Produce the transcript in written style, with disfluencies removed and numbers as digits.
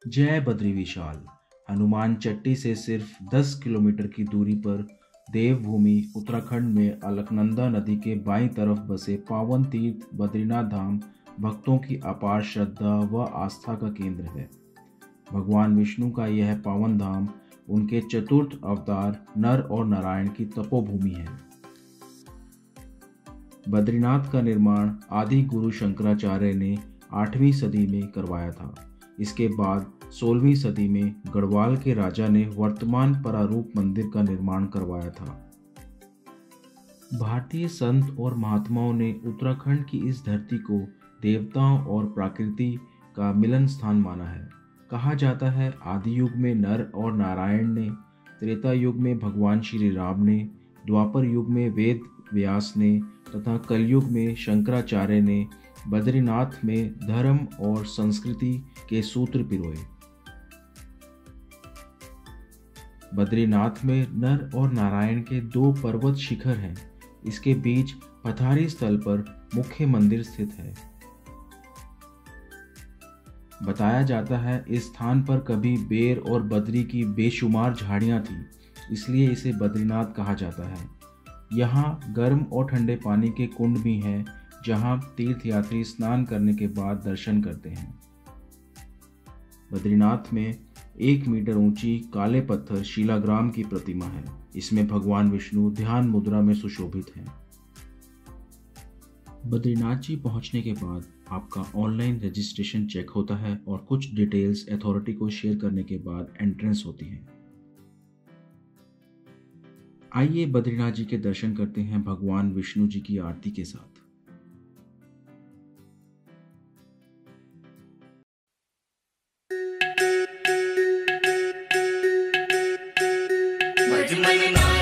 जय बद्री विशाल। हनुमान चट्टी से सिर्फ 10 किलोमीटर की दूरी पर देवभूमि उत्तराखंड में अलकनंदा नदी के बाईं तरफ बसे पावन तीर्थ बद्रीनाथ धाम भक्तों की अपार श्रद्धा व आस्था का केंद्र है। भगवान विष्णु का यह पावन धाम उनके चतुर्थ अवतार नर और नारायण की तपोभूमि है। बद्रीनाथ का निर्माण आदि गुरु शंकराचार्य ने 8वीं सदी में करवाया था। इसके बाद 16वीं सदी में गढ़वाल के राजा ने वर्तमान प्रारूप मंदिर का निर्माण करवाया था। भारतीय संत और महात्माओं ने उत्तराखंड की इस धरती को देवताओं और प्रकृति का मिलन स्थान माना है। कहा जाता है आदि युग में नर और नारायण ने, त्रेता युग में भगवान श्री राम ने, द्वापर युग में वेद व्यास ने तथा कलयुग में शंकराचार्य ने बद्रीनाथ में धर्म और संस्कृति के सूत्र पिरोए। बद्रीनाथ में नर और नारायण के 2 पर्वत शिखर हैं। इसके बीच पथारी स्थल पर मुख्य मंदिर स्थित है। बताया जाता है इस स्थान पर कभी बेर और बद्री की बेशुमार झाड़ियां थीं, इसलिए इसे बद्रीनाथ कहा जाता है। यहाँ गर्म और ठंडे पानी के कुंड भी हैं, जहाँ तीर्थयात्री स्नान करने के बाद दर्शन करते हैं। बद्रीनाथ में 1 मीटर ऊंची काले पत्थर शिलाग्राम की प्रतिमा है। इसमें भगवान विष्णु ध्यान मुद्रा में सुशोभित हैं। बद्रीनाथ जी पहुंचने के बाद आपका ऑनलाइन रजिस्ट्रेशन चेक होता है और कुछ डिटेल्स अथॉरिटी को शेयर करने के बाद एंट्रेंस होती है। आइए बद्रीनाथ जी के दर्शन करते हैं भगवान विष्णु जी की आरती के साथ। बजमन